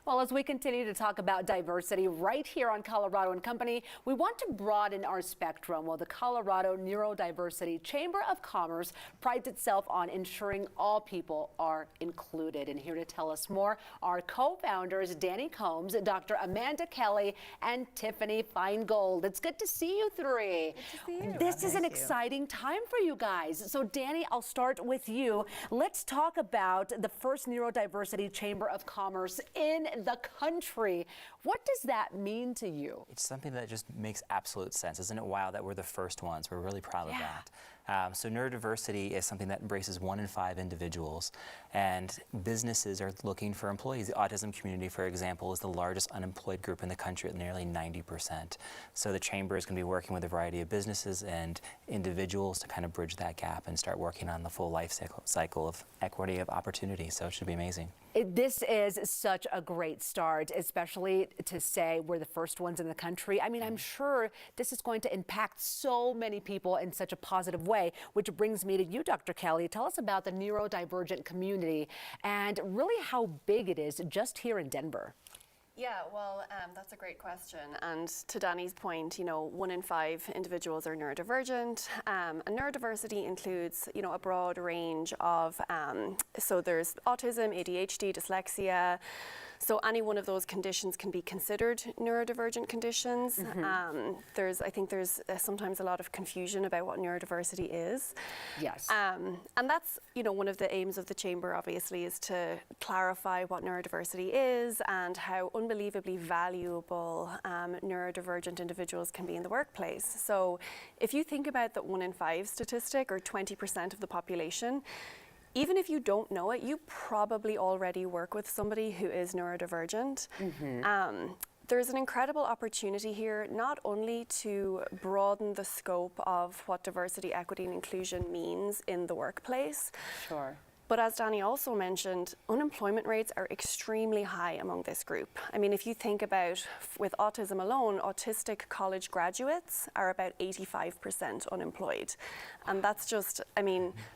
Well, as we continue to talk about diversity right here on Colorado and Company, we want to broaden our spectrum. Well, the Colorado Neurodiversity Chamber of Commerce prides itself on ensuring all people are included. And here to tell us more are co-founders Danny Combs, Dr. Amanda Kelly, and Tiffany Feingold. It's good to see you three. Good to see you. This is an exciting time for you guys. So Danny, I'll start with you. Let's talk about the first Neurodiversity Chamber of Commerce in the country. What does that mean to you? It's something that just makes absolute sense. Isn't it wild that we're the first ones? We're really proud of that. So neurodiversity is something that embraces 1 in 5 individuals, and businesses are looking for employees. The autism community, for example, is the largest unemployed group in the country at nearly 90%. So the Chamber is going to be working with a variety of businesses and individuals to kind of bridge that gap and start working on the full life cycle of equity of opportunity. So it should be amazing. This is such a great start, especially to say we're the first ones in the country. I mean, I'm sure this is going to impact so many people in such a positive way, which brings me to you, Dr. Kelly. Tell us about the neurodivergent community and really how big it is just here in Denver. Yeah, well, that's a great question. And to Danny's point, 1 in 5 individuals are neurodivergent. And neurodiversity includes, a broad range of, so there's autism, ADHD, dyslexia. So any one of those conditions can be considered neurodivergent conditions. I think there's sometimes a lot of confusion about what neurodiversity is. Yes. And that's, one of the aims of the Chamber, obviously, is to clarify what neurodiversity is and how unbelievably valuable neurodivergent individuals can be in the workplace. So if you think about the 1 in 5 statistic, or 20% of the population, even if you don't know it, you probably already work with somebody who is neurodivergent. There's an incredible opportunity here, not only to broaden the scope of what diversity, equity, and inclusion means in the workplace. Sure. But as Danny also mentioned, unemployment rates are extremely high among this group. I mean, if you think about, with autism alone, autistic college graduates are about 85% unemployed. And that's just,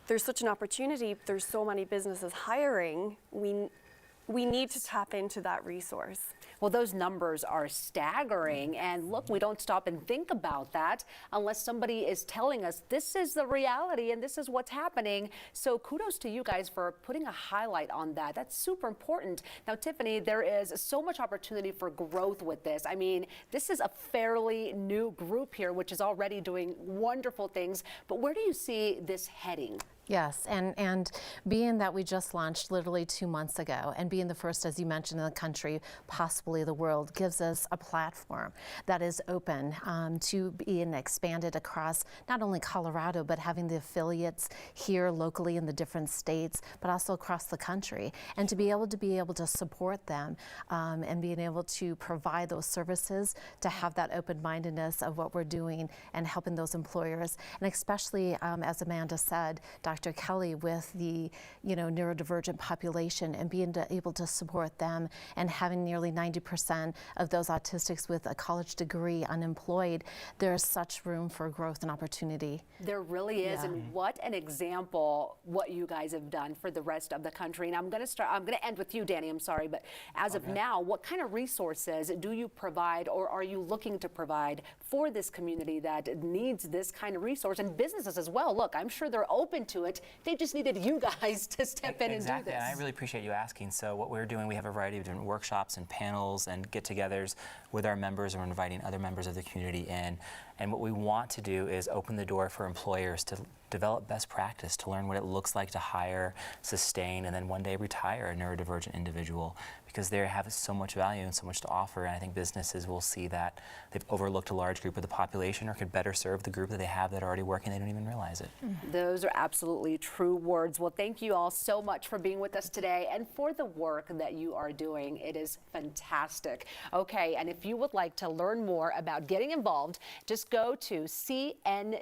there's such an opportunity. There's so many businesses hiring. We need to tap into that resource. Well, those numbers are staggering. And look, we don't stop and think about that unless somebody is telling us this is the reality and this is what's happening. So kudos to you guys for putting a highlight on that. That's super important. Now, Tiffany, there is so much opportunity for growth with this. I mean, this is a fairly new group here, which is already doing wonderful things. But where do you see this heading? Yes, and being that we just launched literally 2 months ago, and being the first, as you mentioned, in the country, possibly the world, gives us a platform that is open to being expanded across not only Colorado, but having the affiliates here locally in the different states, but also across the country, and to be able to support them and being able to provide those services, to have that open-mindedness of what we're doing and helping those employers, and especially, as Amanda said, Dr. Kelly, with the neurodivergent population, and being able to support them, and having nearly 90% of those autistics with a college degree unemployed, there's such room for growth and opportunity. There really is, and what an example what you guys have done for the rest of the country. And I'm going to end with you, Danny. I'm sorry, but as of now, what kind of resources do you provide, or are you looking to provide for this community that needs this kind of resource, and businesses as well? Look, I'm sure they're open to it. They just needed you guys to step in and do this. And I really appreciate you asking. So what we're doing, we have a variety of different workshops and panels and get-togethers with our members, and we're inviting other members of the community in. And what we want to do is open the door for employers to develop best practice, to learn what it looks like to hire, sustain, and then one day retire a neurodivergent individual, because they have so much value and so much to offer. And I think businesses will see that they've overlooked a large group of the population, or could better serve the group that they have that are already working. They don't even realize it. Those are absolutely true words. Well, thank you all so much for being with us today and for the work that you are doing. It is fantastic. Okay, and if you would like to learn more about getting involved, just go to cndcc.org.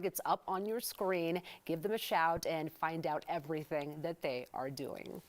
It's up on your screen. Give them a shout and find out everything that they are doing.